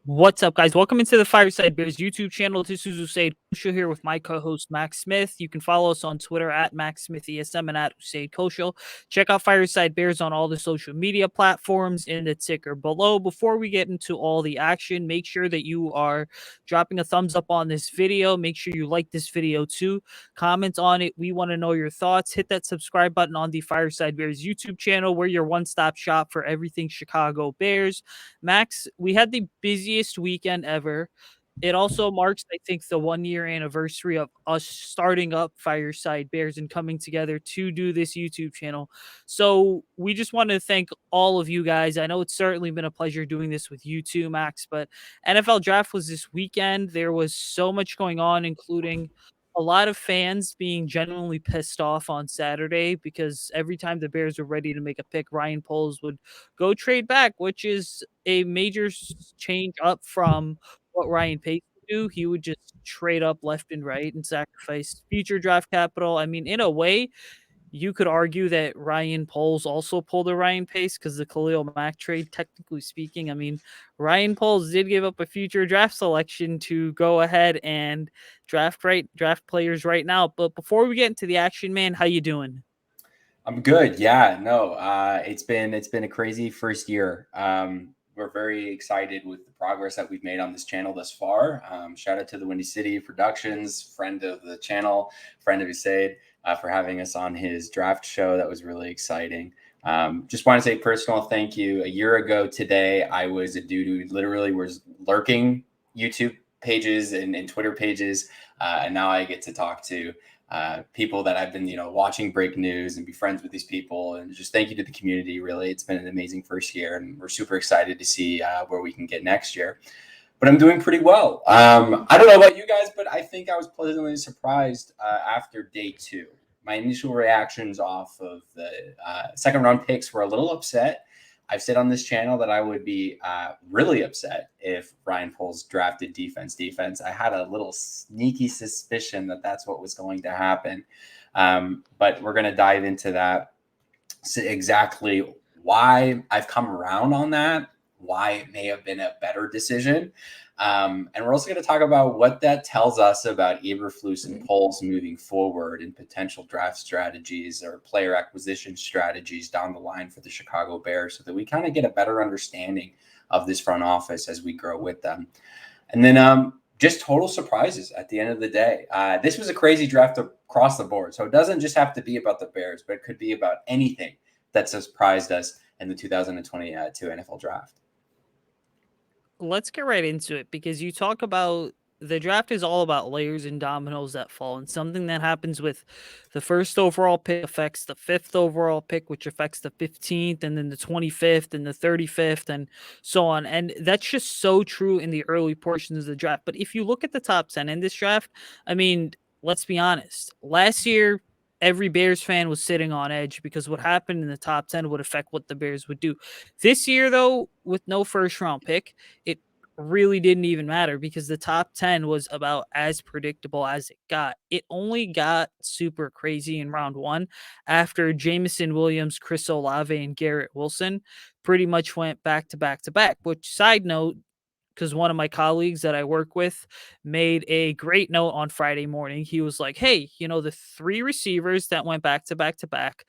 What's up, guys? Welcome into the Fireside Bears YouTube channel. This is Usayd Koshal here with my co-host Max Smith. You can follow us on Twitter at MaxSmithESM and at Usayd Koshal. Check out Fireside Bears on all the social media platforms in the ticker below. Before we get into all the action, make sure that you are dropping a thumbs up on this video. Make sure you like this video too. Comment on it. We want to know your thoughts. Hit that subscribe button on the Fireside Bears YouTube channel. We're your one-stop shop for everything Chicago Bears. Max, we had the busiest weekend ever. It also marks, I think, the 1 year anniversary of us starting up Fireside Bears and coming together to do this YouTube channel. So we just want to thank all of you guys. I know it's certainly been a pleasure doing this with you too, Max, but NFL draft was this weekend. There was so much going on, including a lot of fans being genuinely pissed off on Saturday because every time the Bears were ready to make a pick, Ryan Poles would go trade back, which is a major change up from what Ryan Pace would do. He would just trade up left and right and sacrifice future draft capital. I mean, in a way, you could argue that Ryan Poles also pulled a Ryan Pace because the Khalil Mack trade, technically speaking. I mean, Ryan Poles did give up a future draft selection to go ahead and draft players right now. But before we get into the action, man, how you doing? I'm good. Yeah, no, it's been a crazy first year. We're very excited with the progress that we've made on this channel thus far. Shout out to the Windy City Productions, friend of the channel, friend of Usayd, for having us on his draft show. That was really exciting. Just want to say personal thank you. A year ago today, I was a dude who literally was lurking YouTube pages and Twitter pages, and now I get to talk to people that I've been, watching break news and be friends with these people. And just thank you to the community. Really, it's been an amazing first year, and we're super excited to see where we can get next year. But I'm doing pretty well. I don't know about you guys, but I think I was pleasantly surprised after day two. My initial reactions off of the second round picks were a little upset. I've said on this channel that I would be really upset if Ryan Poles drafted defense. I had a little sneaky suspicion that that's what was going to happen. But we're going to dive into that. So exactly why I've come around on that, why it may have been a better decision. And we're also going to talk about what that tells us about Eberflus and Poles moving forward in potential draft strategies or player acquisition strategies down the line for the Chicago Bears so that we kind of get a better understanding of this front office as we grow with them. And then just total surprises at the end of the day. This was a crazy draft across the board. So it doesn't just have to be about the Bears, but it could be about anything that surprised us in the 2022 NFL draft. Let's get right into it because you talk about the draft is all about layers and dominoes that fall, and something that happens with the first overall pick affects the fifth overall pick, which affects the 15th, and then the 25th, and the 35th, and so on. And that's just so true in the early portions of the draft. But if you look at the top 10 in this draft, I mean, let's be honest. Last year, every Bears fan was sitting on edge because what happened in the top 10 would affect what the Bears would do. This year, though, with no first round pick, it really didn't even matter because the top 10 was about as predictable as it got. It only got super crazy in round one after Jamison Williams, Chris Olave, and Garrett Wilson pretty much went back to back to back. Which, side note, because one of my colleagues that I work with made a great note on Friday morning. He was like, hey, the three receivers that went back to back to back,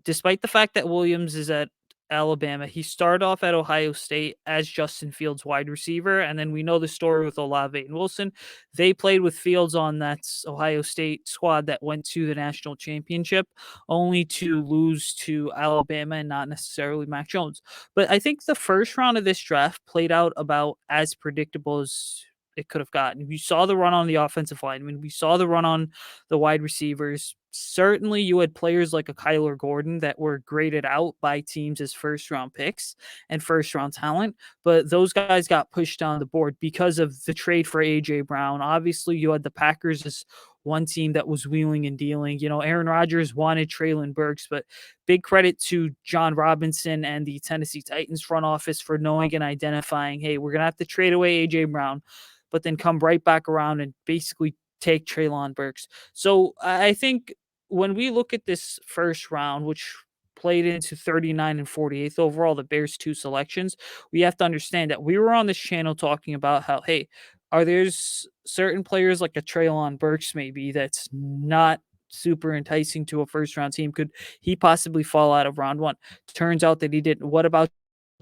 despite the fact that Williams is at Alabama, he started off at Ohio State as Justin Fields' wide receiver. And then we know the story with Olave and Wilson. They played with Fields on that Ohio State squad that went to the national championship, only to lose to Alabama and not necessarily Mac Jones. But I think the first round of this draft played out about as predictable as it could have gotten. We saw the run on the offensive line. I mean, we saw the run on the wide receivers. Certainly, you had players like a Kyler Gordon that were graded out by teams as first round picks and first round talent, but those guys got pushed down the board because of the trade for AJ Brown. Obviously, you had the Packers as one team that was wheeling and dealing. Aaron Rodgers wanted Treylon Burks, but big credit to John Robinson and the Tennessee Titans front office for knowing and identifying, hey, we're going to have to trade away AJ Brown, but then come right back around and basically take Treylon Burks. So I think when we look at this first round, which played into 39 and 48th overall, the Bears' two selections, we have to understand that we were on this channel talking about how, hey, are there's certain players like a Treylon Burks maybe that's not super enticing to a first round team? Could he possibly fall out of round one? Turns out that he didn't. What about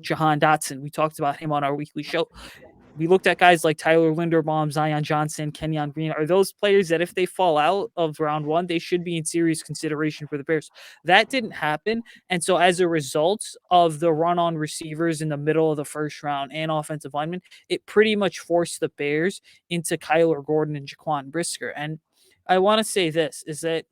Jahan Dotson? We talked about him on our weekly show. We looked at guys like Tyler Linderbaum, Zion Johnson, Kenyon Green. Are those players that if they fall out of round one, they should be in serious consideration for the Bears? That didn't happen. And so as a result of the run on receivers in the middle of the first round and offensive linemen, it pretty much forced the Bears into Kyler Gordon and Jaquan Brisker. And I want to say this is that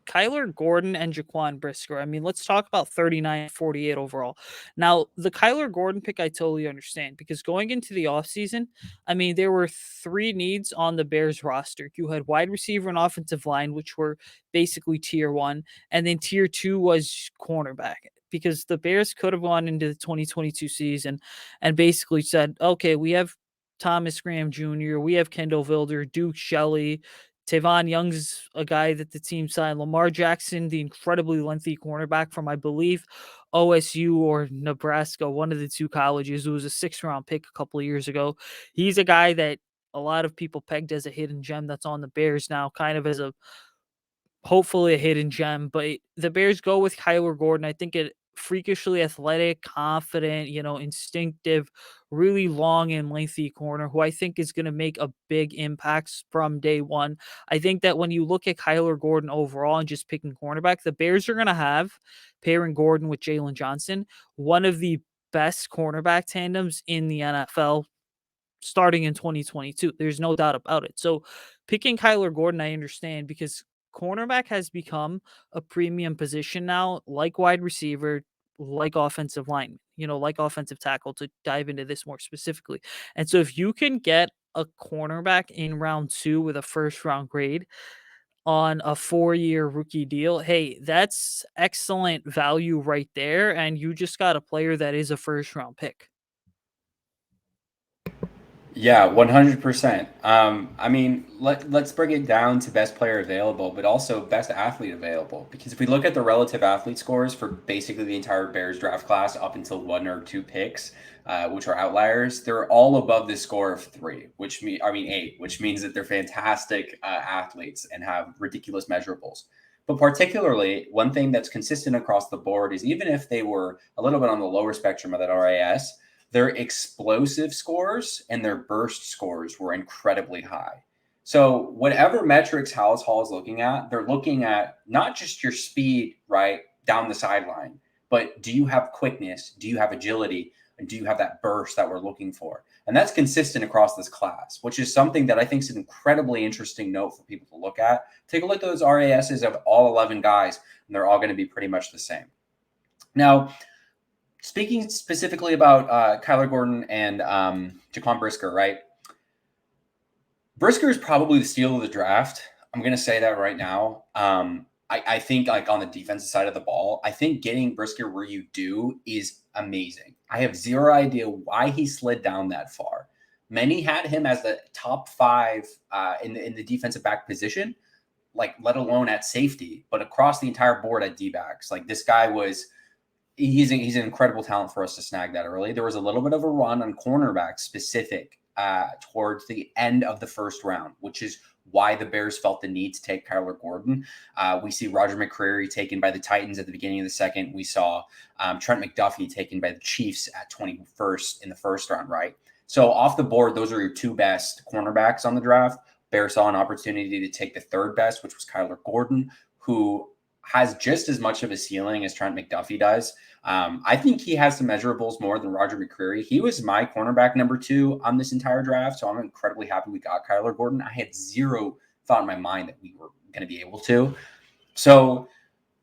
Kyler Gordon and Jaquan Brisker. I mean, let's talk about 39-48 overall. Now, the Kyler Gordon pick, I totally understand because going into the offseason, I mean, there were three needs on the Bears roster. You had wide receiver and offensive line, which were basically tier one, and then tier two was cornerback. Because the Bears could have gone into the 2022 season and basically said, okay, we have Thomas Graham Jr., we have Kendall Vilder, Duke Shelley, Tavon Young's a guy that the team signed. Lamar Jackson, the incredibly lengthy cornerback from, I believe, OSU or Nebraska, one of the two colleges, who was a 6th-round pick a couple of years ago. He's a guy that a lot of people pegged as a hidden gem that's on the Bears now, kind of as a hopefully a hidden gem. But the Bears go with Kyler Gordon. I think it freakishly athletic, confident, instinctive, really long and lengthy corner who I think is going to make a big impact from day one. I think that when you look at Kyler Gordon overall and just picking cornerback, the Bears are going to have pairing Gordon with Jalen Johnson, one of the best cornerback tandems in the NFL starting in 2022. There's no doubt about it. So picking Kyler Gordon, I understand because cornerback has become a premium position now, like wide receiver, like offensive line, like offensive tackle to dive into this more specifically. And so if you can get a cornerback in round two with a first round grade on a 4-year rookie deal, hey, that's excellent value right there. And you just got a player that is a first round pick. Yeah, 100%. I mean, let's bring it down to best player available, but also best athlete available. Because if we look at the relative athlete scores for basically the entire Bears draft class up until 1 or 2 picks, which are outliers, they're all above the score of 3, eight, which means that they're fantastic athletes and have ridiculous measurables. But particularly, one thing that's consistent across the board is even if they were a little bit on the lower spectrum of that RAS, their explosive scores and their burst scores were incredibly high. So whatever metrics Hallis Hall is looking at, they're looking at not just your speed, right, down the sideline, but do you have quickness? Do you have agility? And do you have that burst that we're looking for? And that's consistent across this class, which is something that I think is an incredibly interesting note for people to look at. Take a look at those RASs of all 11 guys, and they're all going to be pretty much the same. Now, speaking specifically about Kyler Gordon and Jaquan Brisker, right? Brisker is probably the steal of the draft. I'm going to say that right now. I think like on the defensive side of the ball, I think getting Brisker where you do is amazing. I have zero idea why he slid down that far. Many had him as the top 5 in the defensive back position, like let alone at safety, but across the entire board at D-backs. Like this guy was – he's an incredible talent for us to snag that early. There was a little bit of a run on cornerback specific towards the end of the first round, which is why the Bears felt the need to take Kyler Gordon. We see Roger McCreary taken by the Titans at the beginning of the second. We saw Trent McDuffie taken by the Chiefs at 21st in the first round, right? So off the board, those are your 2 best cornerbacks on the draft. Bears saw an opportunity to take the 3rd best, which was Kyler Gordon, who has just as much of a ceiling as Trent McDuffie does. I think he has some measurables more than Roger McCreary. He was my cornerback number 2 on this entire draft, so I'm incredibly happy we got Kyler Gordon. I had zero thought in my mind that we were going to be able to. So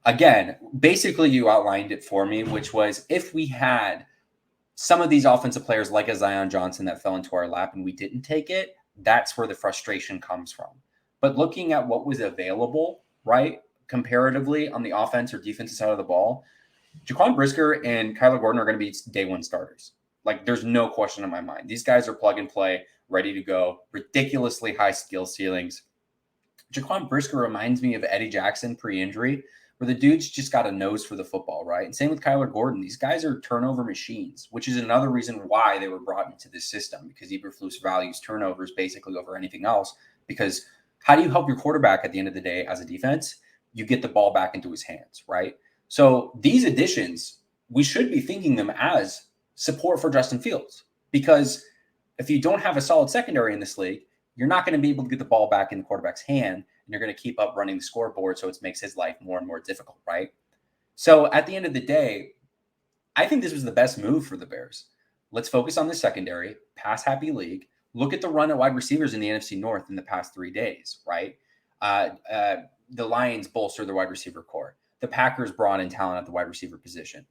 again, basically you outlined it for me, which was if we had some of these offensive players like a Zion Johnson that fell into our lap and we didn't take it, that's where the frustration comes from. But looking at what was available, right, comparatively on the offense or defensive side of the ball, Jaquan Brisker and Kyler Gordon are going to be day 1 starters. Like, there's no question in my mind. These guys are plug and play, ready to go, ridiculously high skill ceilings. Jaquan Brisker reminds me of Eddie Jackson pre-injury, where the dude's just got a nose for the football, right? And same with Kyler Gordon. These guys are turnover machines, which is another reason why they were brought into this system, because Eberflus values turnovers basically over anything else. Because how do you help your quarterback at the end of the day as a defense? You get the ball back into his hands, right? So these additions, we should be thinking them as support for Justin Fields, because if you don't have a solid secondary in this league, you're not going to be able to get the ball back in the quarterback's hand, and you're going to keep up running the scoreboard, so it makes his life more and more difficult, right? So at the end of the day, I think this was the best move for the Bears. Let's focus on the secondary, pass happy league. Look at the run at wide receivers in the NFC North in the past 3 days, right? The Lions bolstered their wide receiver core. The Packers brought in talent at the wide receiver position.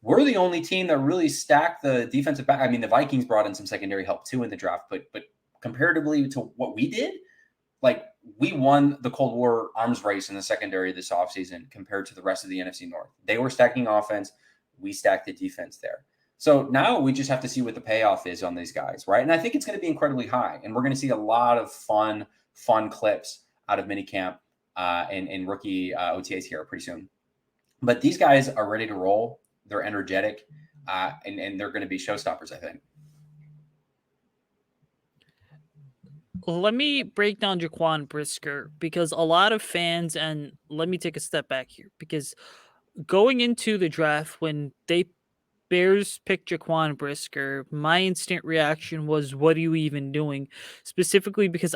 We're the only team that really stacked the defensive back. I mean, the Vikings brought in some secondary help too in the draft, but comparatively to what we did, like, we won the Cold War arms race in the secondary this offseason compared to the rest of the NFC North. They were stacking offense. We stacked the defense there. So now we just have to see what the payoff is on these guys, right? And I think it's going to be incredibly high. And we're going to see a lot of fun clips out of minicamp and rookie OTAs here pretty soon. But these guys are ready to roll. They're energetic, and they're going to be showstoppers, I think. Let me break down Jaquan Brisker, because a lot of fans, and let me take a step back here, because going into the draft, when they Bears picked Jaquan Brisker, my instant reaction was, what are you even doing? Specifically because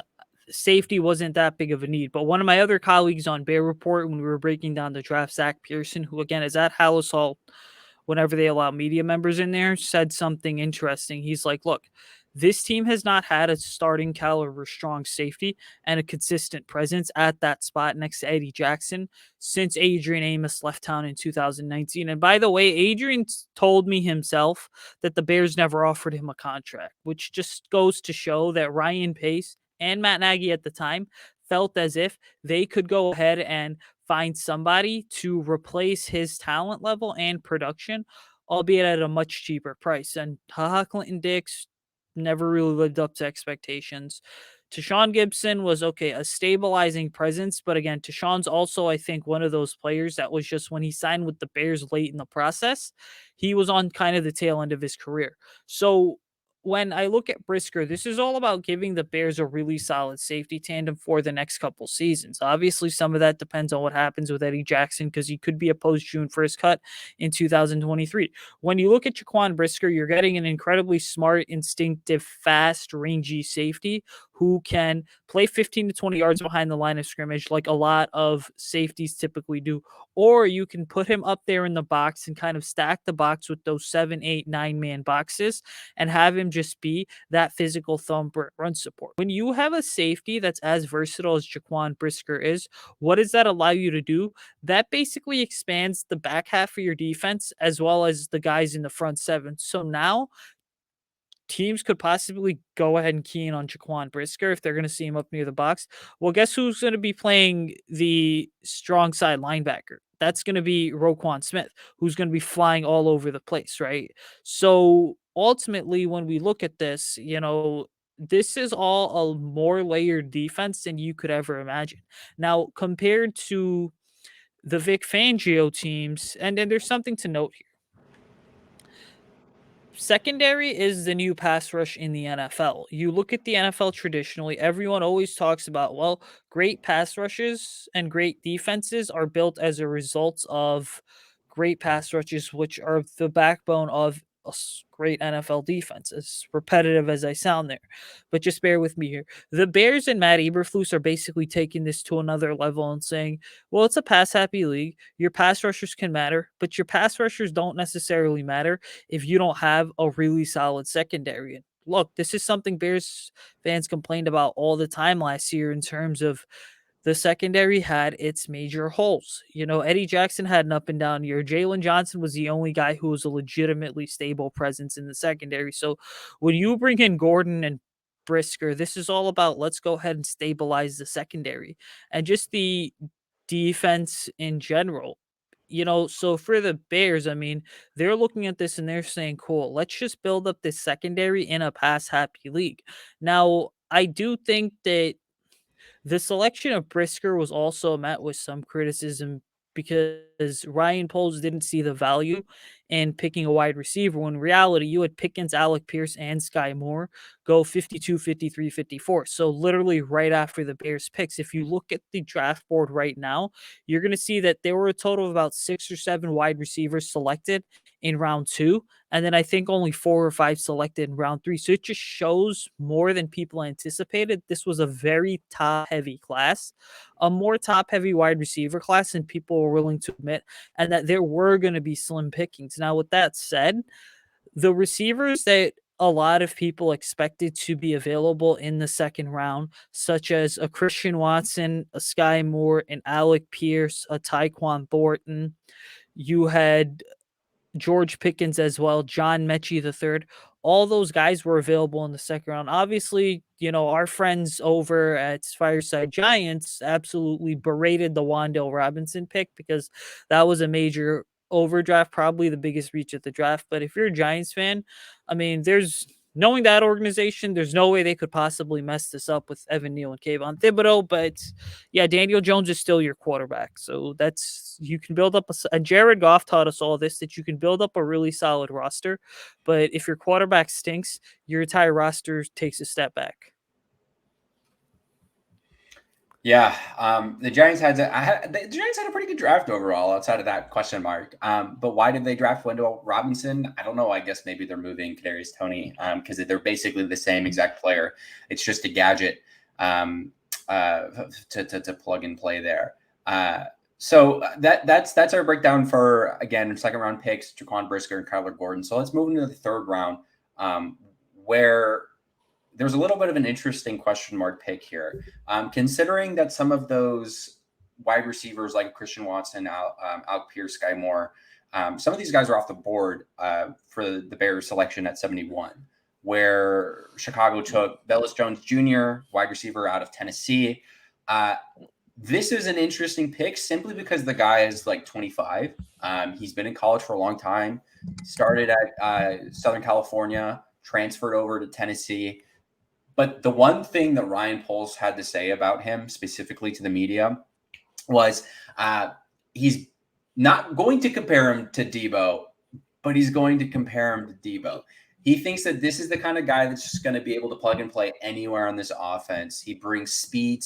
safety wasn't that big of a need. But one of my other colleagues on Bear Report, when we were breaking down the draft, Zach Pearson, who again is at Hallis Hall whenever they allow media members in there, said something interesting. He's like, look, this team has not had a starting caliber strong safety and a consistent presence at that spot next to Eddie Jackson since Adrian Amos left town in 2019. And by the way, Adrian told me himself that the Bears never offered him a contract, which just goes to show that Ryan Pace and Matt Nagy at the time felt as if they could go ahead and find somebody to replace his talent level and production, albeit at a much cheaper price. And haha, Clinton Dix never really lived up to expectations. Tashawn Gibson was okay, a stabilizing presence, but again, Tashawn's also, I think, one of those players that was just, when he signed with the Bears late in the process, he was on kind of the tail end of his career. So when I look at Brisker, this is all about giving the Bears a really solid safety tandem for the next couple seasons. Obviously, some of that depends on what happens with Eddie Jackson, because he could be a post-June 1st cut in 2023. When you look at Jaquan Brisker, you're getting an incredibly smart, instinctive, fast, rangy safety who can play 15 to 20 yards behind the line of scrimmage like a lot of safeties typically do. Or you can put him up there in the box and kind of stack the box with those 7, 8, 9-man boxes and have him just be that physical thumper run support. When you have a safety that's as versatile as Jaquan Brisker is, what does that allow you to do? That basically expands the back half of your defense as well as the guys in the front seven. So now teams could possibly go ahead and key in on Jaquan Brisker if they're going to see him up near the box. Well, guess who's going to be playing the strong side linebacker? That's going to be Roquan Smith, who's going to be flying all over the place, right? So ultimately, when we look at this, this is all a more layered defense than you could ever imagine. Now, compared to the Vic Fangio teams, and then there's something to note here. Secondary is the new pass rush in the NFL. You look at the NFL traditionally, everyone always talks about, well, great pass rushes and great defenses are built as a result of great pass rushes, which are the backbone of a great NFL defense. As repetitive as I sound there, but just bear with me here. The Bears and Matt Eberflus are basically taking this to another level and saying, well, it's a pass happy league. Your pass rushers can matter, but your pass rushers don't necessarily matter if you don't have a really solid secondary. And look, this is something Bears fans complained about all the time last year in terms of the secondary had its major holes. Eddie Jackson had an up and down year. Jalen Johnson was the only guy who was a legitimately stable presence in the secondary. So when you bring in Gordon and Brisker, this is all about, let's go ahead and stabilize the secondary and just the defense in general. So for the Bears, I mean, they're looking at this and they're saying, cool, let's just build up this secondary in a pass happy league. Now, I do think that the selection of Brisker was also met with some criticism because Ryan Poles didn't see the value in picking a wide receiver when in reality you had Pickens, Alec Pierce, and Sky Moore go 52, 53, 54. So literally right after the Bears picks, if you look at the draft board right now, you're going to see that there were a total of about 6 or 7 wide receivers selected in round 2. And then I think only 4 or 5 selected in round 3. So it just shows more than people anticipated. This was a very top heavy class, a more top heavy wide receiver class than people were willing to admit, and that there were going to be slim pickings. Now, with that said, the receivers that a lot of people expected to be available in the second round, such as a Christian Watson, a Sky Moore, an Alec Pierce, a Tyquan Thornton. You had George Pickens as well, John Mechie III. All those guys were available in the second round. Obviously, our friends over at Fireside Giants absolutely berated the Wan'Dale Robinson pick because that was a major overdraft, probably the biggest reach at the draft. But if you're a Giants fan, I mean, knowing that organization, there's no way they could possibly mess this up with Evan Neal and Kayvon Thibodeau. But yeah, Daniel Jones is still your quarterback. So you can build up and Jared Goff taught us all this, that you can build up a really solid roster. But if your quarterback stinks, your entire roster takes a step back. Yeah, the Giants the Giants had a pretty good draft overall, outside of that question mark. But why did they draft Wendell Robinson? I don't know. I guess maybe they're moving Kadarius Toney because they're basically the same exact player. It's just a gadget to plug and play there. So that's our breakdown for, again, second round picks: Jaquan, Brisker, and Kyler Gordon. So let's move into the third round, where there's a little bit of an interesting question mark pick here. Considering that some of those wide receivers like Christian Watson, Alec Pierce, Sky Moore, some of these guys are off the board for the Bears selection at 71, where Chicago took Velus Jones Jr., wide receiver out of Tennessee. This is an interesting pick simply because the guy is like 25. He's been in college for a long time, started at Southern California, transferred over to Tennessee. But the one thing that Ryan Poles had to say about him, specifically to the media, was he's not going to compare him to Debo, but he's going to compare him to Debo. He thinks that this is the kind of guy that's just going to be able to plug and play anywhere on this offense. He brings speed.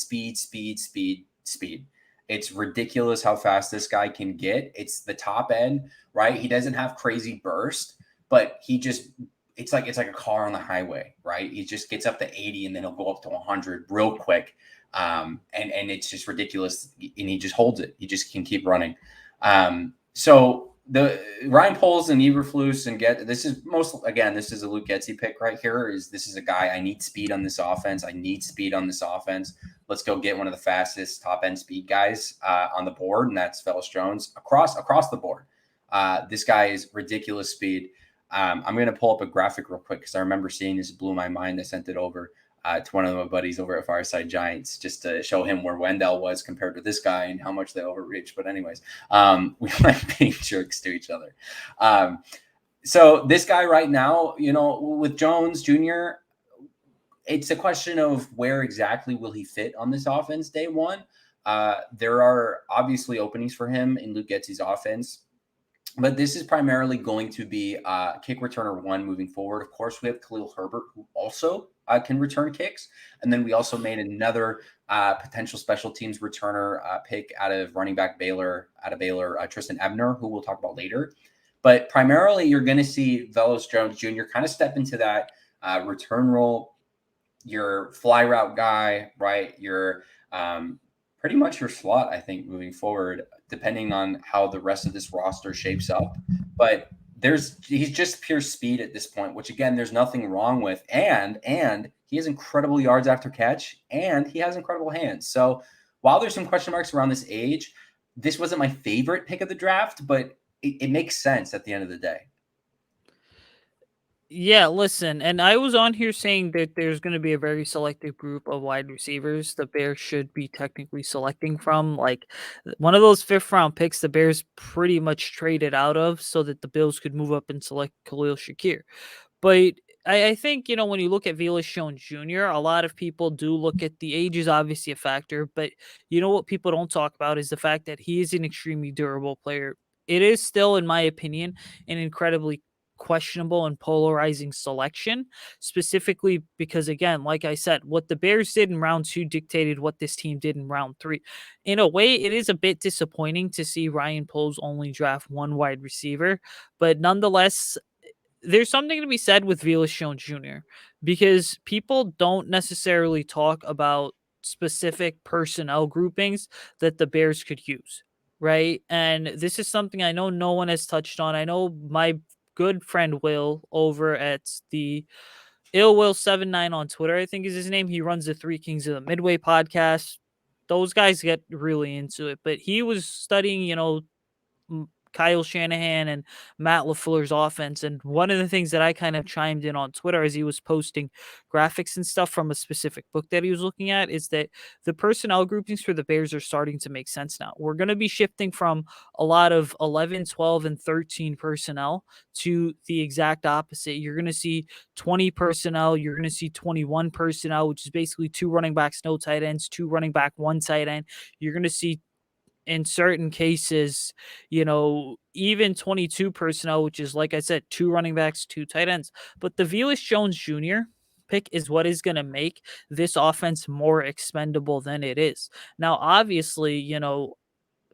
It's ridiculous how fast this guy can get. It's the top end, right? He doesn't have crazy burst, but it's like a car on the highway, right? He just gets up to 80 and then he'll go up to 100 real quick. And it's just ridiculous. And he just holds it. He just can keep running. So the Ryan Poles and Eberflus and this is a Luke Getsy pick right here. This is a guy, I need speed on this offense. Let's go get one of the fastest top end speed guys on the board. And that's Velus Jones across the board. This guy is ridiculous speed. I'm going to pull up a graphic real quick because I remember seeing this, blew my mind. I sent it over to one of my buddies over at Fireside Giants just to show him where Wendell was compared to this guy and how much they overreached. But anyways, we like being jerks to each other. So this guy right now, with Jones Jr., it's a question of where exactly will he fit on this offense day one. There are obviously openings for him in Luke Getsy's offense. But this is primarily going to be kick returner 1 moving forward. Of course, we have Khalil Herbert, who also can return kicks. And then we also made another potential special teams returner pick out of running back Baylor, Tristan Ebner, who we'll talk about later. But primarily, you're going to see Velus Jones Jr. kind of step into that return role. Your fly route guy, right? Your pretty much your slot, I think, moving forward, depending on how the rest of this roster shapes up. But he's just pure speed at this point, which again, there's nothing wrong with. And he has incredible yards after catch, and he has incredible hands. So while there's some question marks around this age, this wasn't my favorite pick of the draft, but it makes sense at the end of the day. Yeah, listen, and I was on here saying that there's going to be a very selective group of wide receivers the Bears should be technically selecting from. Like one of those 5th round picks, the Bears pretty much traded out of so that the Bills could move up and select Khalil Shakir. But I think, when you look at Velus Jones Jr., a lot of people do look at the age is obviously a factor, but what people don't talk about is the fact that he is an extremely durable player. It is still, in my opinion, an incredibly questionable and polarizing selection, specifically because, again, like I said, what the Bears did in round 2 dictated what this team did in round 3. In a way, it is a bit disappointing to see Ryan Poles only draft one wide receiver, but nonetheless, there's something to be said with Velus Jones Jr. because people don't necessarily talk about specific personnel groupings that the Bears could use, right? And this is something I know no one has touched on. I know my good friend Will over at the Ill Will 79 on Twitter, I think is his name. He runs the Three Kings of the Midway podcast. Those guys get really into it, but he was studying, Kyle Shanahan and Matt LaFleur's offense. And one of the things that I kind of chimed in on Twitter as he was posting graphics and stuff from a specific book that he was looking at is that the personnel groupings for the Bears are starting to make sense now. We're going to be shifting from a lot of 11, 12, and 13 personnel to the exact opposite. You're going to see 20 personnel. You're going to see 21 personnel, which is basically 2 running backs, no tight ends, 2 running back, 1 tight end. You're going to see in certain cases, even 22 personnel, which is, like I said, 2 running backs, 2 tight ends. But the Velus Jones Jr. pick is what is going to make this offense more expendable than it is. Now, obviously,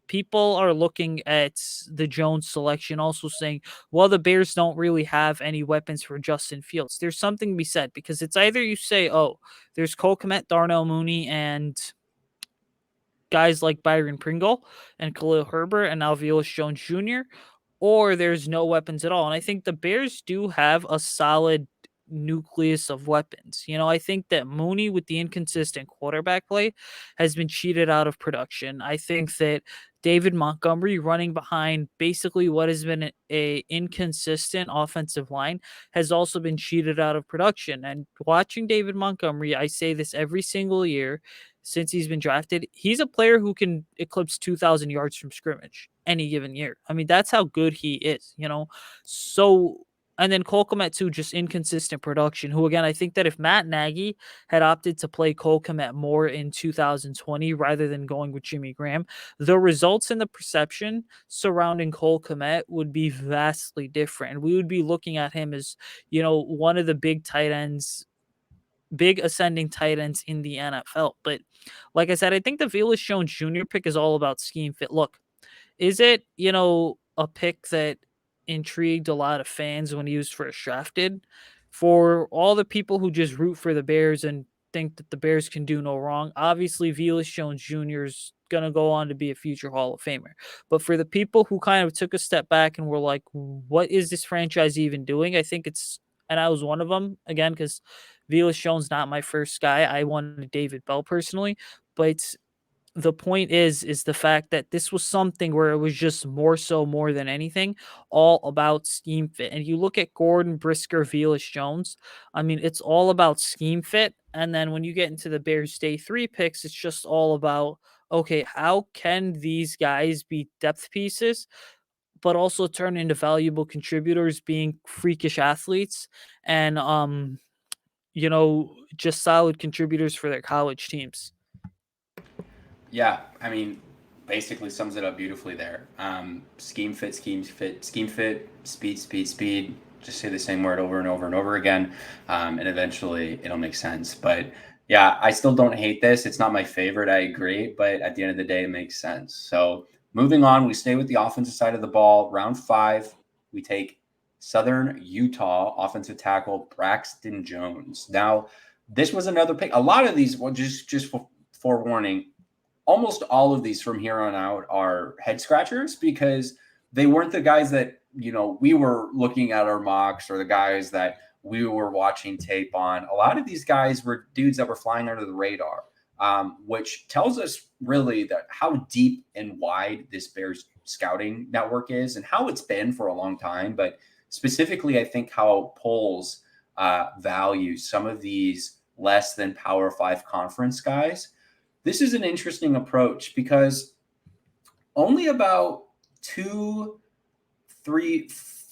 people are looking at the Jones selection, also saying, well, the Bears don't really have any weapons for Justin Fields. There's something to be said because it's either you say, oh, there's Cole Kmet, Darnell Mooney, and guys like Byron Pringle and Khalil Herbert and now Velus Jones Jr., or there's no weapons at all. And I think the Bears do have a solid nucleus of weapons. I think that Mooney, with the inconsistent quarterback play, has been cheated out of production. I think that David Montgomery running behind basically what has been a inconsistent offensive line has also been cheated out of production. And watching David Montgomery, I say this every single year since he's been drafted, he's a player who can eclipse 2,000 yards from scrimmage any given year. I mean, that's how good he is, So, and then Cole Kmet too, just inconsistent production. Who again, I think that if Matt Nagy had opted to play Cole Kmet more in 2020 rather than going with Jimmy Graham, the results and the perception surrounding Cole Kmet would be vastly different. And we would be looking at him as, one of the big ascending tight ends in the NFL. But like I said, I think the Velus Jones Jr. pick is all about scheme fit. Look, is it, a pick that intrigued a lot of fans when he was first drafted? For all the people who just root for the Bears and think that the Bears can do no wrong, obviously Velus Jones Jr. is going to go on to be a future Hall of Famer. But for the people who kind of took a step back and were like, what is this franchise even doing? I think it's, and I was one of them, again, because Velus Jones not my first guy. I wanted David Bell personally, but the point is the fact that this was something where it was just more than anything, all about scheme fit. And you look at Gordon, Brisker, Velus Jones, I mean, it's all about scheme fit. And then when you get into the Bears day 3 picks, it's just all about, okay, how can these guys be depth pieces, but also turn into valuable contributors, being freakish athletes and, just solid contributors for their college teams. Yeah, I mean, basically sums it up beautifully there. Scheme fit, speed, speed, speed. Just say the same word over and over and over again, and eventually it'll make sense. But yeah, I still don't hate this. It's not my favorite, I agree, but at the end of the day, it makes sense. So moving on, we stay with the offensive side of the ball. Round 5, we take Southern Utah offensive tackle Braxton Jones. Now, this was another pick. A lot of these, well, just for forewarning, almost all of these from here on out are head scratchers because they weren't the guys that, we were looking at our mocks or the guys that we were watching tape on. A lot of these guys were dudes that were flying under the radar, which tells us really that how deep and wide this Bears scouting network is and how it's been for a long time. But specifically, I think how polls values some of these less than Power 5 conference guys. This is an interesting approach because only about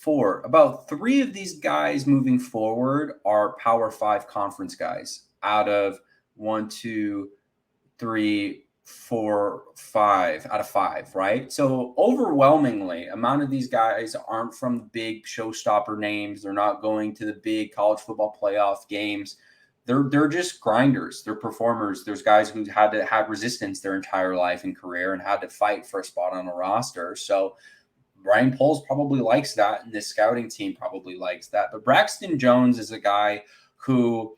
four. About three of these guys moving forward are Power Five conference guys out of one, two, three, four, five out of five, right? So overwhelmingly, amount of these guys aren't from the big showstopper names. They're not going to the big college football playoff games. They're just grinders. They're performers. There's guys who had to have resistance their entire life and career and had to fight for a spot on a roster. So Ryan Poles probably likes that, and this scouting team probably likes that. But Braxton Jones is a guy who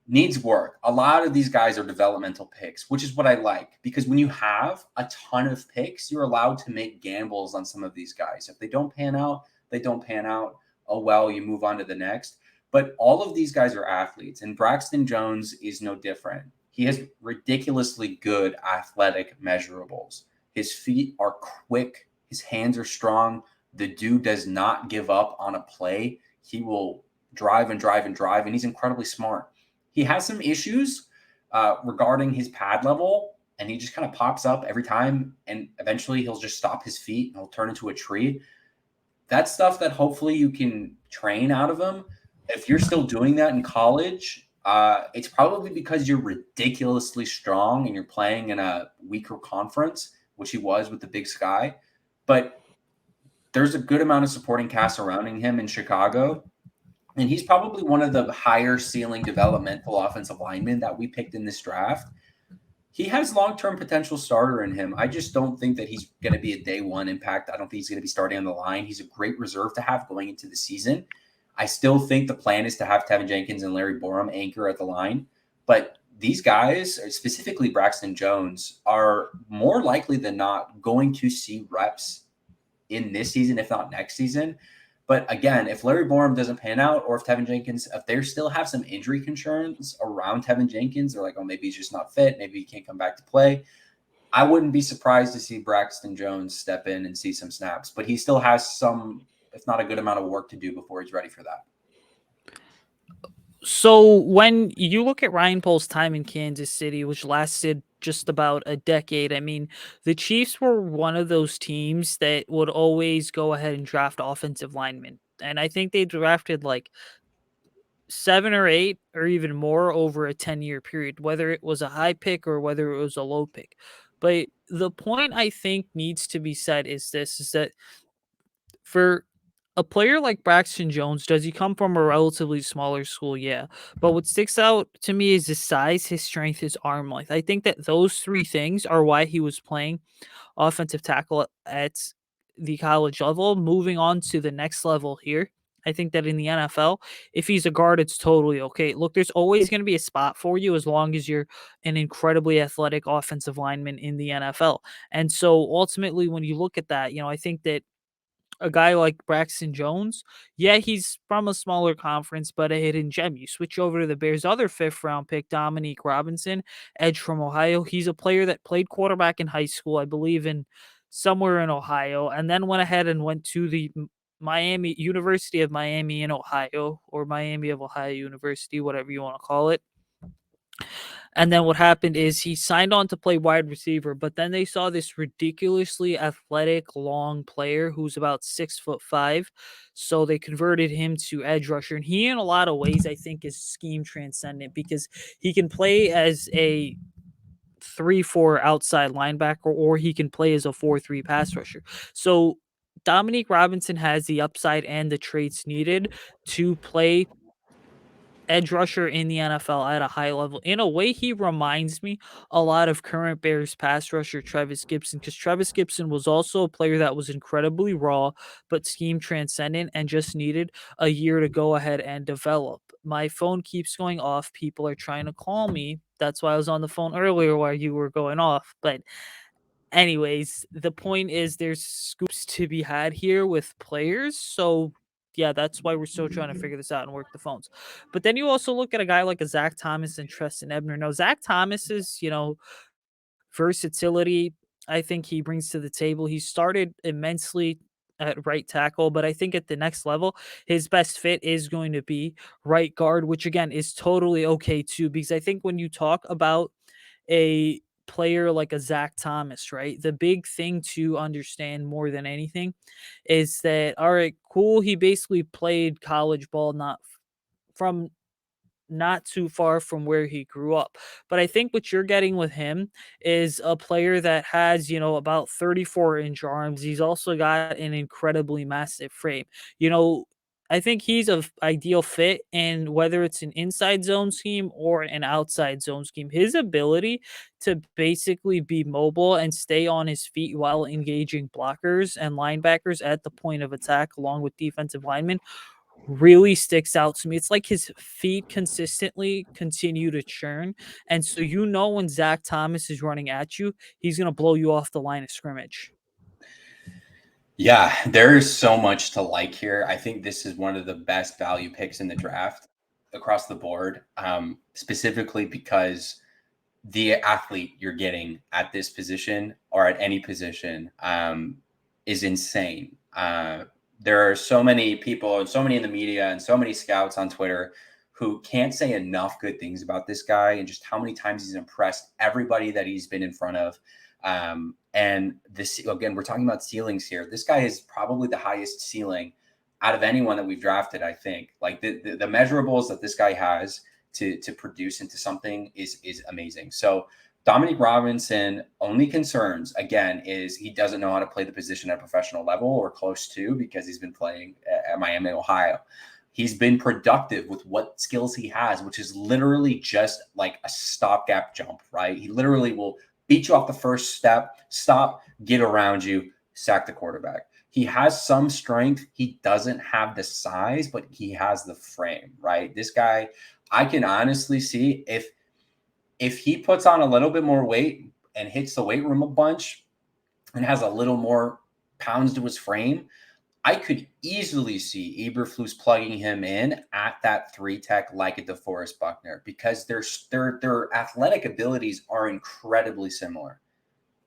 needs work. A lot of these guys are developmental picks, which is what I like, because when you have a ton of picks, you're allowed to make gambles on some of these guys. If they don't pan out, they don't pan out. Oh, well, you move on to the next. But all of these guys are athletes, and Braxton Jones is no different. He has ridiculously good athletic measurables. His feet are quick. His hands are strong. The dude does not give up on a play. He will drive and drive and drive, and he's incredibly smart. He has some issues regarding his pad level, and he just kind of pops up every time, and eventually he'll just stop his feet and he'll turn into a tree. That's stuff that hopefully you can train out of him. If you're still doing that in college, it's probably because you're ridiculously strong and you're playing in a weaker conference, which he was with the Big Sky. But there's a good amount of supporting cast surrounding him in Chicago. And he's probably one of the higher ceiling developmental offensive linemen that we picked in this draft. He has long-term potential starter in him. I just don't think that he's going to be a day one impact. I don't think he's going to be starting on the line. He's a great reserve to have going into the season. I still think the plan is to have Tevin Jenkins and Larry Borum anchor at the line. But these guys, specifically Braxton Jones, are more likely than not going to see reps in this season, if not next season. But again, if Larry Borum doesn't pan out, or if Tevin Jenkins, if they still have some injury concerns around Tevin Jenkins, they're like, oh, maybe he's just not fit. Maybe he can't come back to play. I wouldn't be surprised to see Braxton Jones step in and see some snaps, but he still has some, if not a good amount of work to do before he's ready for that. So when you look at Ryan Poles' time in Kansas City, which lasted just about a decade, I mean, the Chiefs were one of those teams that would always go ahead and draft offensive linemen. And I think they drafted like 7 or 8 or even more over a 10-year period, whether it was a high pick or whether it was a low pick. But the point I think needs to be said is this, is that for a player like Braxton Jones, does he come from a relatively smaller school? Yeah. But what sticks out to me is his size, his strength, his arm length. I think that those three things are why he was playing offensive tackle at the college level. Moving on to the next level here, I think that in the NFL, if he's a guard, it's totally okay. Look, there's always going to be a spot for you as long as you're an incredibly athletic offensive lineman in the NFL. And so ultimately, when you look at that, I think that a guy like Braxton Jones, yeah, he's from a smaller conference, but a hidden gem. You switch over to the Bears' other fifth round pick, Dominique Robinson, edge from Ohio. He's a player that played quarterback in high school, I believe, in somewhere in Ohio, and then went ahead and went to the Miami University of Miami in Ohio, or Miami of Ohio University, whatever you want to call it. And then what happened is he signed on to play wide receiver, but then they saw this ridiculously athletic, long player who's about 6'5". So they converted him to edge rusher. And he, in a lot of ways, I think is scheme transcendent because he can play as a 3-4 outside linebacker, or he can play as a 4-3 pass rusher. So Dominique Robinson has the upside and the traits needed to play edge rusher in the NFL at a high level. In a way, he reminds me a lot of current Bears pass rusher Travis Gibson, because Travis Gibson was also a player that was incredibly raw, but scheme transcendent and just needed a year to go ahead and develop. My phone keeps going off. People are trying to call me. That's why I was on the phone earlier while you were going off. But anyways, the point is there's scoops to be had here with players. So yeah, that's why we're still trying to figure this out and work the phones. But then you also look at a guy like a Zach Thomas and Treston Ebner. Now, Zach Thomas's, versatility, I think he brings to the table. He started immensely at right tackle, but I think at the next level, his best fit is going to be right guard, which again is totally okay too, because I think when you talk about a player like a Zach Thomas, right? The big thing to understand more than anything is that, all right, cool. He basically played college ball from not too far from where he grew up. But I think what you're getting with him is a player that has, about 34-inch arms. He's also got an incredibly massive frame. I think he's a ideal fit, and whether it's an inside zone scheme or an outside zone scheme, his ability to basically be mobile and stay on his feet while engaging blockers and linebackers at the point of attack, along with defensive linemen, really sticks out to me. It's like his feet consistently continue to churn. And so, when Zach Thomas is running at you, he's going to blow you off the line of scrimmage. Yeah, there's so much to like here. I think this is one of the best value picks in the draft across the board, specifically because the athlete you're getting at this position or at any position is insane. There are so many people and so many in the media and so many scouts on Twitter who can't say enough good things about this guy and just how many times he's impressed everybody that he's been in front of. And this, again, we're talking about ceilings here. This guy is probably the highest ceiling out of anyone that we've drafted, I think. Like the measurables that this guy has to produce into something is amazing. So Dominique Robinson, only concerns, again, is he doesn't know how to play the position at a professional level or close to, because he's been playing at Miami, Ohio. He's been productive with what skills he has, which is literally just like a stopgap jump, right? He literally will beat you off the first step, stop, get around you, sack the quarterback. He has some strength. He doesn't have the size, but he has the frame, right? This guy, I can honestly see if he puts on a little bit more weight and hits the weight room a bunch and has a little more pounds to his frame, I could easily see Eberflus plugging him in at that 3 tech like a DeForest Buckner, because their athletic abilities are incredibly similar.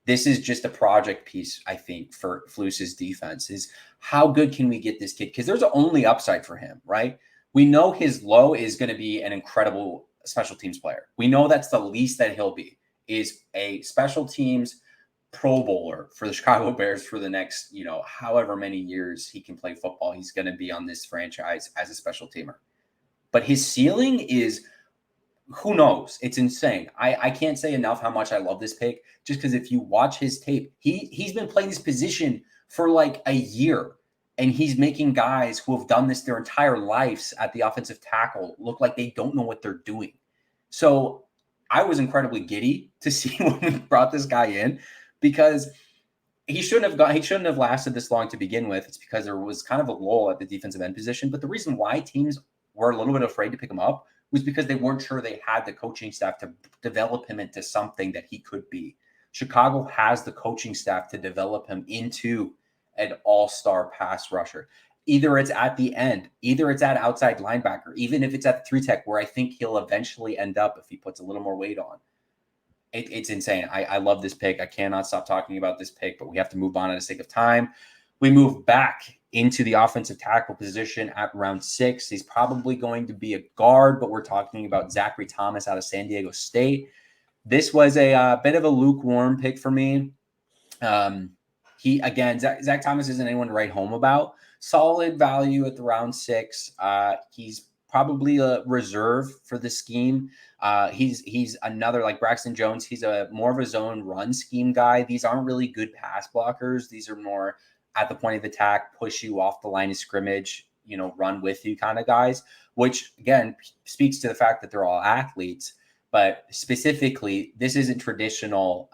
This is just a project piece, I think, for Flus's defense, is how good can we get this kid? Because there's only upside for him, right? We know his low is going to be an incredible special teams player. We know that's the least that he'll be, is a special teams Pro Bowler for the Chicago Bears for the next, however many years he can play football. He's going to be on this franchise as a special teamer. But his ceiling is, who knows? It's insane. I can't say enough how much I love this pick, just because if you watch his tape, he's been playing this position for like a year, and he's making guys who have done this their entire lives at the offensive tackle look like they don't know what they're doing. So I was incredibly giddy to see when we brought this guy in, because he shouldn't have lasted this long to begin with. It's because there was kind of a lull at the defensive end position. But the reason why teams were a little bit afraid to pick him up was because they weren't sure they had the coaching staff to develop him into something that he could be. Chicago has the coaching staff to develop him into an all-star pass rusher. Either it's at the end, either it's at outside linebacker, even if it's at 3 tech, where I think he'll eventually end up if he puts a little more weight on. It's insane. I love this pick. I cannot stop talking about this pick, but we have to move on at the sake of time. We move back into the offensive tackle position at round 6. He's probably going to be a guard, but we're talking about Zachary Thomas out of San Diego State. This was a bit of a lukewarm pick for me. Zach Thomas isn't anyone to write home about. Solid value at the round 6. He's probably a reserve for the scheme. He's another, like Braxton Jones. He's a more of a zone run scheme guy. These aren't really good pass blockers. These are more at the point of attack, push you off the line of scrimmage, run with you kind of guys, which again speaks to the fact that they're all athletes. But specifically, this isn't traditional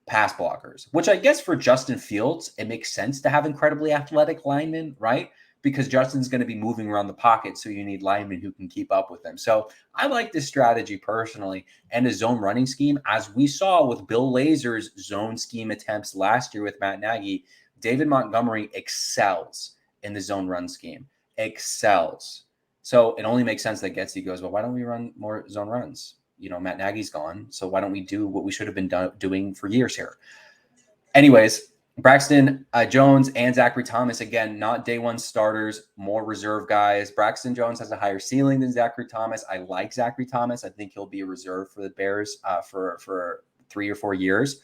pass blockers, which I guess for Justin Fields, it makes sense to have incredibly athletic linemen, right? Because Justin's going to be moving around the pocket, so you need linemen who can keep up with them. So I like this strategy personally, and a zone running scheme, as we saw with Bill Lazor's zone scheme attempts last year with Matt Nagy. David Montgomery excels in the zone run scheme, excels. So it only makes sense that Getsy goes, well, why don't we run more zone runs? Matt Nagy's gone, so why don't we do what we should have been doing for years here? Anyways, Braxton Jones and Zachary Thomas, again, not day one starters, more reserve guys. Braxton Jones has a higher ceiling than Zachary Thomas. I like Zachary Thomas. I think he'll be a reserve for the Bears for 3 or 4 years.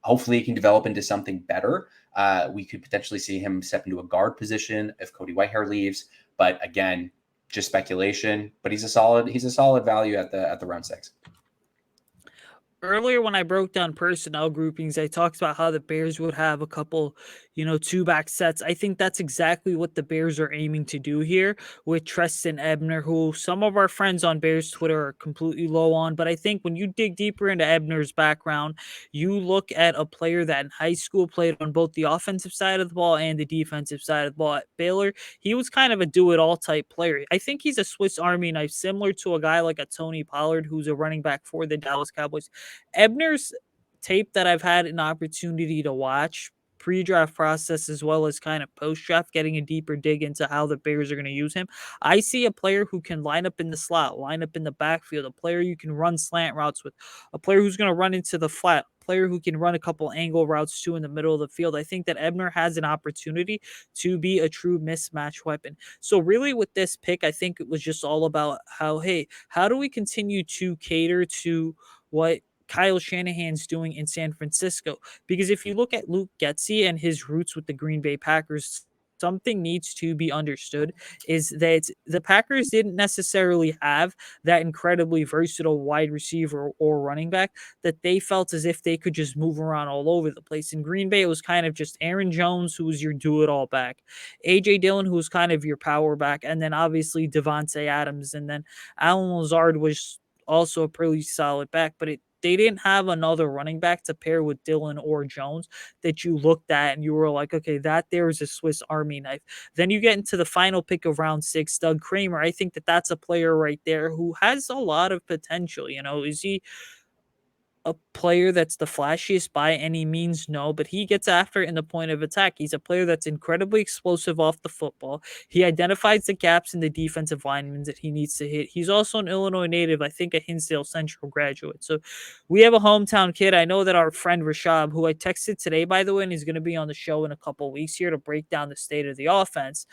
Hopefully he can develop into something better. We could potentially see him step into a guard position if Cody Whitehair leaves. But again, just speculation. But he's a solid value at the round 6. Earlier when I broke down personnel groupings, I talked about how the Bears would have a couple, two-back sets. I think that's exactly what the Bears are aiming to do here with Treston Ebner, who some of our friends on Bears Twitter are completely low on. But I think when you dig deeper into Ebner's background, you look at a player that in high school played on both the offensive side of the ball and the defensive side of the ball. At Baylor, he was kind of a do-it-all type player. I think he's a Swiss Army knife, similar to a guy like a Tony Pollard, who's a running back for the Dallas Cowboys. Ebner's tape that I've had an opportunity to watch pre-draft process as well as kind of post-draft, getting a deeper dig into how the Bears are going to use him. I see a player who can line up in the slot, line up in the backfield, a player you can run slant routes with, a player who's going to run into the flat, a player who can run a couple angle routes too in the middle of the field. I think that Ebner has an opportunity to be a true mismatch weapon. So really with this pick, I think it was just all about how do we continue to cater to what Kyle Shanahan's doing in San Francisco? Because if you look at Luke Getsy and his roots with the Green Bay Packers, something needs to be understood is that the Packers didn't necessarily have that incredibly versatile wide receiver or running back that they felt as if they could just move around all over the place. In Green Bay, it was kind of just Aaron Jones, who was your do-it-all back, A.J. Dillon, who was kind of your power back, and then obviously Devontae Adams, and then Alan Lazard was also a pretty solid back, but they didn't have another running back to pair with Dillon or Jones that you looked at and you were like, okay, that there is a Swiss Army knife. Then you get into the final pick of round 6, Doug Kramer. I think that that's a player right there who has a lot of potential. Is he a player that's the flashiest by any means? No, but he gets after it in the point of attack. He's a player that's incredibly explosive off the football. He identifies the gaps in the defensive linemen that he needs to hit. He's also an Illinois native, I think a Hinsdale Central graduate. So we have a hometown kid. I know that our friend Rashab, who I texted today, by the way, and he's going to be on the show in a couple weeks here to break down the state of the offense.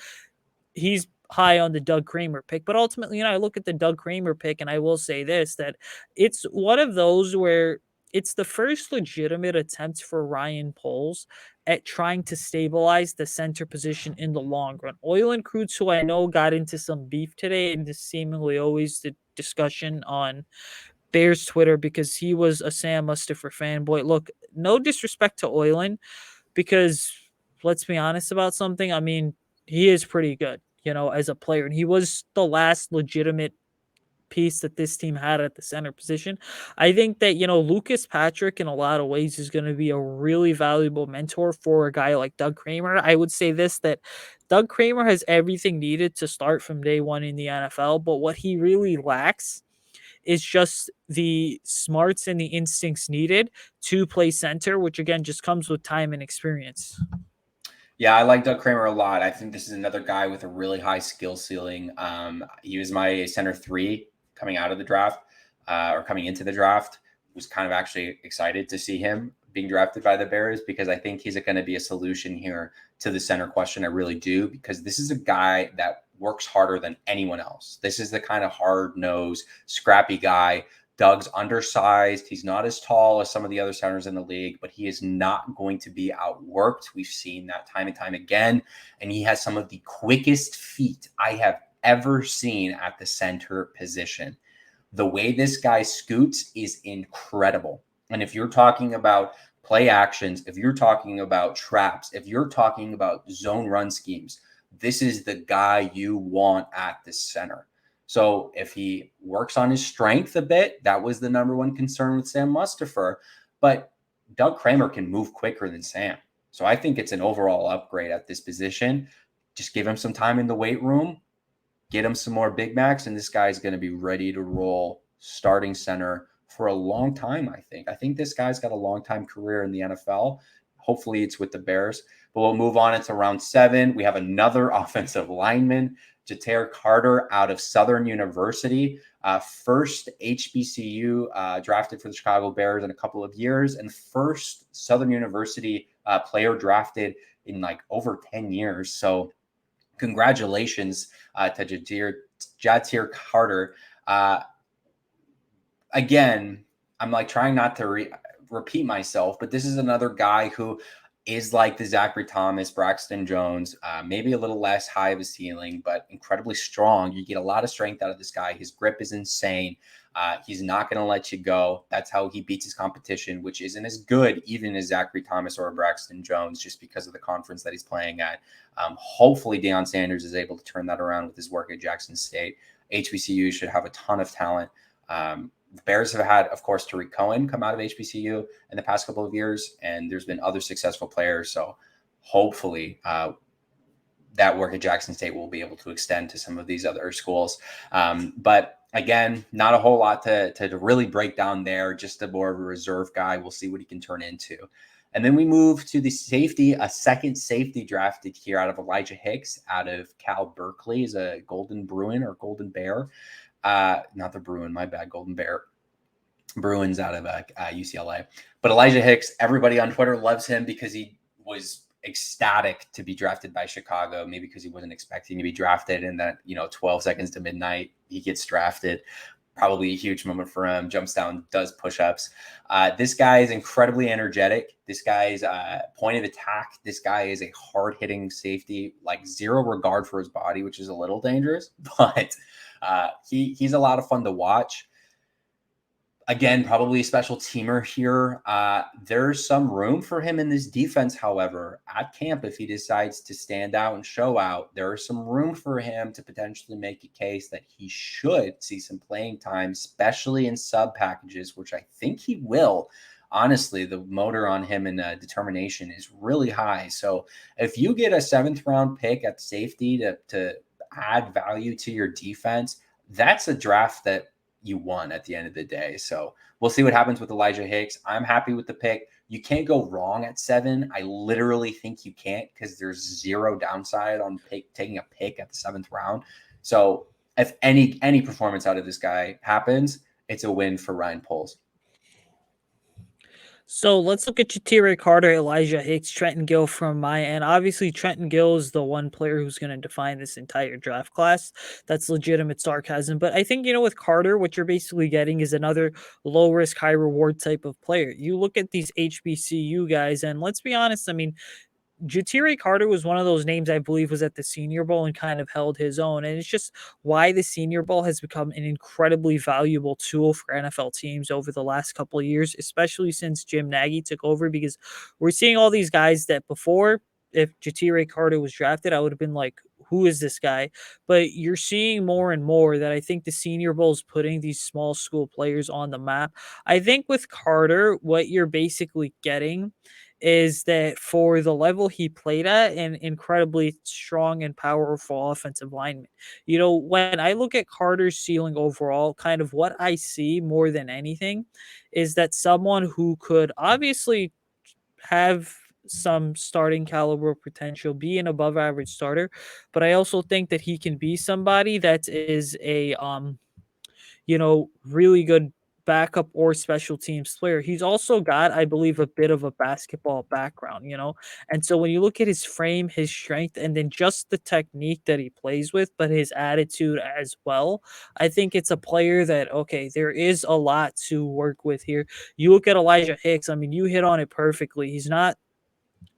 He's high on the Doug Kramer pick, but ultimately, I look at the Doug Kramer pick and I will say this, that it's one of those where it's the first legitimate attempt for Ryan Poles at trying to stabilize the center position in the long run. Oyland Krutz, who I know got into some beef today, and this seemingly always the discussion on Bears Twitter because he was a Sam Mustipher fanboy. Look, no disrespect to Oyland, because let's be honest about something. I mean, he is pretty good, as a player. And he was the last legitimate piece that this team had at the center position. I think that, Lucas Patrick in a lot of ways is going to be a really valuable mentor for a guy like Doug Kramer. I would say this, that Doug Kramer has everything needed to start from day one in the NFL, but what he really lacks is just the smarts and the instincts needed to play center, which again just comes with time and experience. Yeah, I like Doug Kramer a lot. I think this is another guy with a really high skill ceiling. He was my center 3 coming out of the draft, or coming into the draft. Was kind of actually excited to see him being drafted by the Bears because I think he's going to be a solution here to the center question. I really do, because this is a guy that works harder than anyone else. This is the kind of hard-nosed, scrappy guy. Doug's undersized. He's not as tall as some of the other centers in the league, but he is not going to be outworked. We've seen that time and time again. And he has some of the quickest feet I have ever seen at the center position. The way this guy scoots is incredible. And if you're talking about play actions, if you're talking about traps, if you're talking about zone run schemes, this is the guy you want at the center. So if he works on his strength a bit, that was the number one concern with Sam Mustipher. But Doug Kramer can move quicker than Sam. So I think it's an overall upgrade at this position. Just give him some time in the weight room, get him some more Big Macs, and this guy's going to be ready to roll starting center for a long time, I think. I think this guy's got a long-time career in the NFL. Hopefully it's with the Bears. But we'll move on into round 7. We have another offensive lineman, Ja'Tyre Carter out of Southern University. First HBCU drafted for the Chicago Bears in a couple of years, and first Southern University player drafted in like over 10 years. So congratulations to Ja'Tyre Carter. Again, I'm like trying not to repeat myself, but this is another guy who is like the Zachary Thomas, Braxton Jones, maybe a little less high of a ceiling, but incredibly strong. You get a lot of strength out of this guy. His grip is insane. He's not going to let you go. That's how he beats his competition, which isn't as good even as Zachary Thomas or Braxton Jones, just because of the conference that he's playing at. Hopefully, Deion Sanders is able to turn that around with his work at Jackson State. HBCU should have a ton of talent. The Bears have had, of course, Tariq Cohen come out of HBCU in the past couple of years, and there's been other successful players. So hopefully that work at Jackson State will be able to extend to some of these other schools. But again, not a whole lot to really break down there, just a more of a reserve guy. We'll see what he can turn into. And then we move to the safety, a second safety drafted here out of Elijah Hicks out of Cal Berkeley. He's a Golden Bruin or Golden Bear. Not the Bruin, my bad, Golden Bear. Bruins out of UCLA. But Elijah Hicks, everybody on Twitter loves him because he was ecstatic to be drafted by Chicago, maybe because he wasn't expecting to be drafted, and that, 12 seconds to midnight, he gets drafted. Probably a huge moment for him. Jumps down, does push-ups. This guy is incredibly energetic. This guy's point of attack. This guy is a hard-hitting safety, like zero regard for his body, which is a little dangerous, but he's a lot of fun to watch. Again, probably a special teamer here. There's some room for him in this defense, however, at camp. If he decides to stand out and show out, there is some room for him to potentially make a case that he should see some playing time, especially in sub packages, which I think he will. Honestly, the motor on him and determination is really high. So if you get a 7th round pick at safety to add value to your defense, that's a draft that you won at the end of the day. So we'll see what happens with Elijah Hicks. I'm happy with the pick. You can't go wrong at 7. I literally think you can't, because there's zero downside on taking a pick at the 7th round. So if any performance out of this guy happens, it's a win for Ryan Poles. So let's look at Ja'Tyre Carter, Elijah Hicks, Trenton Gill from my end. Obviously, Trenton Gill is the one player who's going to define this entire draft class. That's legitimate sarcasm. But I think, with Carter, what you're basically getting is another low risk, high reward type of player. You look at these HBCU guys, and let's be honest, Ja'Tyre Carter was one of those names I believe was at the Senior Bowl and kind of held his own. And it's just why the Senior Bowl has become an incredibly valuable tool for NFL teams over the last couple of years, especially since Jim Nagy took over, because we're seeing all these guys that before, if Ja'Tyre Carter was drafted, I would have been like, who is this guy? But you're seeing more and more that I think the Senior Bowl is putting these small school players on the map. I think with Carter, what you're basically getting is that for the level he played at, an incredibly strong and powerful offensive lineman. When I look at Carter's ceiling overall, kind of what I see more than anything is that someone who could obviously have some starting caliber potential, be an above average starter, but I also think that he can be somebody that is a really good backup or special teams player. He's also got, I believe, a bit of a basketball background. And so when you look at his frame, his strength, and then just the technique that he plays with, but his attitude as well, I think it's a player that, okay, there is a lot to work with here. You look at Elijah Hicks, you hit on it perfectly. He's not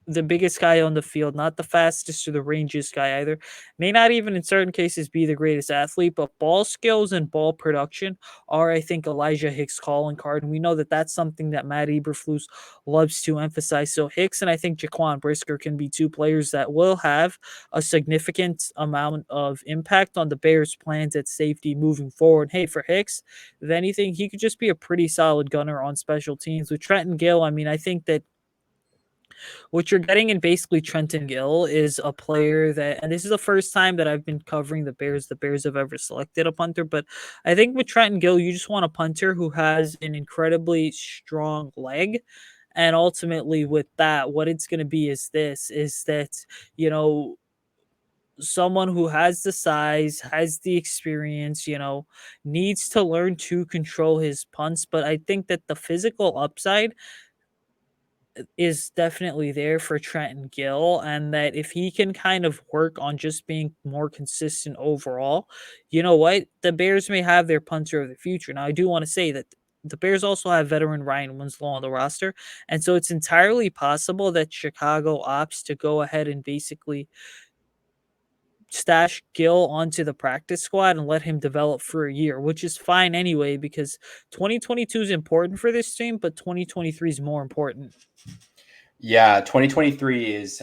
the biggest guy on the field, not the fastest or the rangiest guy either. May not even in certain cases be the greatest athlete, but ball skills and ball production are, I think, Elijah Hicks' calling card. And we know that that's something that Matt Eberflus loves to emphasize. So Hicks and I think Jaquan Brisker can be two players that will have a significant amount of impact on the Bears' plans at safety moving forward. Hey, for Hicks, if anything, he could just be a pretty solid gunner on special teams. With Trenton Gill, I think that what you're getting in basically Trenton Gill is a player that, and this is the first time that I've been covering the Bears have ever selected a punter, but I think with Trenton Gill, you just want a punter who has an incredibly strong leg. And ultimately with that, what it's going to be is that, someone who has the size, has the experience, needs to learn to control his punts. But I think that the physical upside is definitely there for Trenton Gill, and that if he can kind of work on just being more consistent overall, you know what? The Bears may have their punter of the future. Now, I do want to say that the Bears also have veteran Ryan Winslow on the roster. And so it's entirely possible that Chicago opts to go ahead and basically stash Gill onto the practice squad and let him develop for a year, which is fine anyway, because 2022 is important for this team, but 2023 is more important. Yeah, 2023 is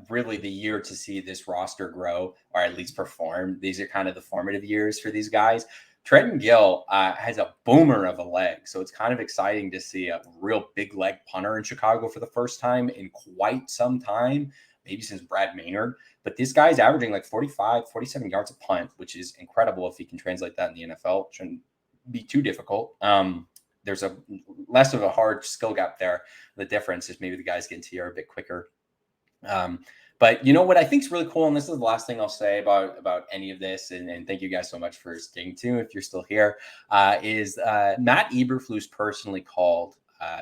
really the year to see this roster grow or at least perform. These are kind of the formative years for these guys. Trenton Gill has a boomer of a leg, so it's kind of exciting to see a real big leg punter in Chicago for the first time in quite some time, maybe since Brad Maynard. But this guy's averaging like 45, 47 yards a punt, which is incredible if he can translate that in the NFL. It shouldn't be too difficult. There's a less of a hard skill gap there. The difference is maybe the guys get into here a bit quicker. But you know what I think is really cool, and this is the last thing I'll say about any of this, and thank you guys so much for staying tuned if you're still here, is Matt Eberflus personally called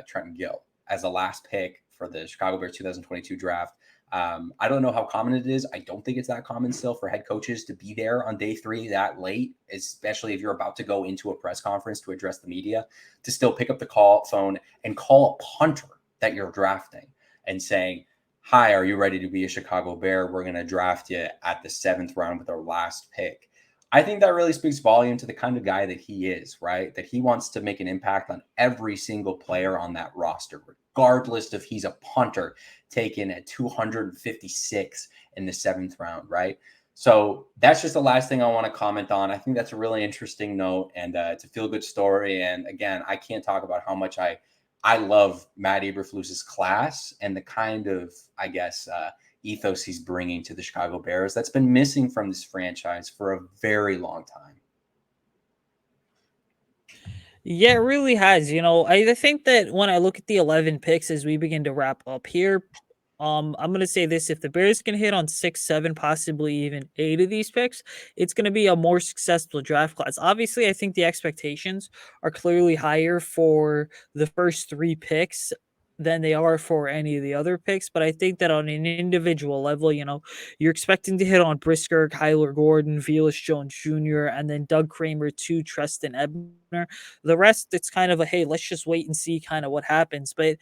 Trenton Gill as the last pick for the Chicago Bears 2022 draft. I don't know how common it is. I don't think it's that common still for head coaches to be there on day 3 that late, especially if you're about to go into a press conference to address the media, to still pick up the phone and call a punter that you're drafting and saying, "Hi, are you ready to be a Chicago Bear? We're going to draft you at the 7th round with our last pick." I think that really speaks volume to the kind of guy that he is, right? That he wants to make an impact on every single player on that roster, regardless if he's a punter taken at 256 in the 7th round, right? So that's just the last thing I want to comment on. I think that's a really interesting note, and it's a feel-good story. And again, I can't talk about how much I love Matt Eberflus's class and the kind of, I guess, ethos he's bringing to the Chicago Bears that's been missing from this franchise for a very long time. Yeah, it really has. I think that when I look at the 11 picks as we begin to wrap up here, I'm gonna say this: if the Bears can hit on 6, 7, possibly even 8 of these picks, it's gonna be a more successful draft class. Obviously, I think the expectations are clearly higher for the first 3 picks than they are for any of the other picks. But I think that on an individual level, you're expecting to hit on Brisker, Kyler Gordon, Velus Jones Jr., and then Doug Kramer to Treston Ebner. The rest, it's kind of a hey, let's just wait and see kind of what happens. But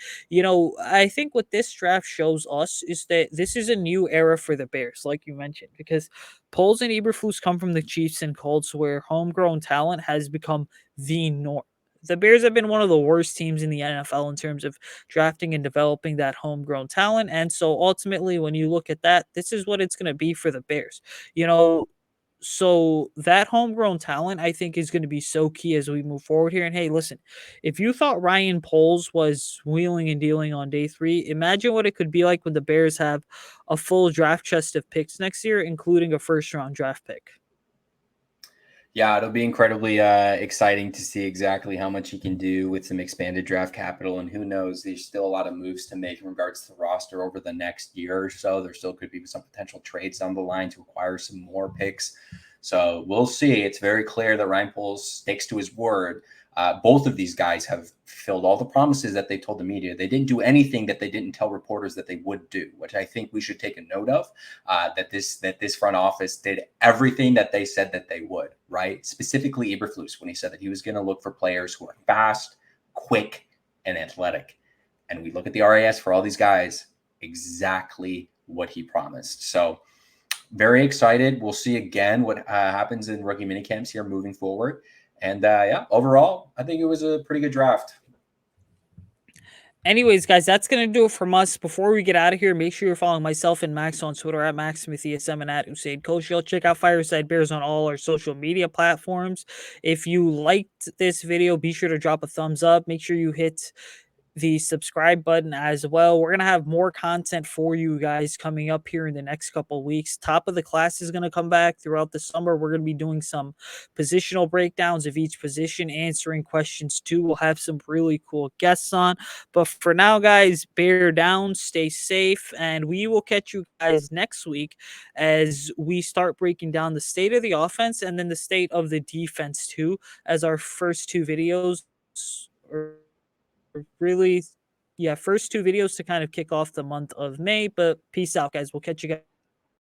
I think what this draft shows us is that this is a new era for the Bears, like you mentioned, because Poles and Eberflus come from the Chiefs and Colts, where homegrown talent has become the norm. The Bears have been one of the worst teams in the NFL in terms of drafting and developing that homegrown talent. And so ultimately, when you look at that, this is what it's going to be for the Bears. You know, so that homegrown talent, I think, is going to be so key as we move forward here. And hey, listen, if you thought Ryan Poles was wheeling and dealing on day 3, imagine what it could be like when the Bears have a full draft chest of picks next year, including a first round draft pick. Yeah, it'll be incredibly exciting to see exactly how much he can do with some expanded draft capital. And who knows, there's still a lot of moves to make in regards to the roster over the next year or so. There still could be some potential trades down the line to acquire some more picks. So we'll see. It's very clear that Ryan Poles sticks to his word. Both of these guys have fulfilled all the promises that they told the media. They didn't do anything that they didn't tell reporters that they would do, which I think we should take a note of. That this front office did everything that they said that they would. Right, specifically Eberflus when he said that he was going to look for players who are fast, quick, and athletic. And we look at the RAS for all these guys, exactly what he promised. So very excited. We'll see again what happens in rookie minicamps here moving forward. And yeah, overall, I think it was a pretty good draft. Anyways, guys, that's going to do it from us. Before we get out of here, make sure you're following myself and Max on Twitter at MaxSmithySM and at Usayd Coach. You'll check out Fireside Bears on all our social media platforms. If you liked this video, be sure to drop a thumbs up. Make sure you hit the subscribe button as well. We're going to have more content for you guys coming up here in the next couple of weeks. Top of the class is going to come back throughout the summer. We're going to be doing some positional breakdowns of each position, answering questions too. We'll have some really cool guests on. But for now, guys, bear down, stay safe, and we will catch you guys next week as we start breaking down the state of the offense and then the state of the defense too, as our first 2 videos really, yeah, first 2 videos to kind of kick off the month of May. But peace out, guys. We'll catch you guys.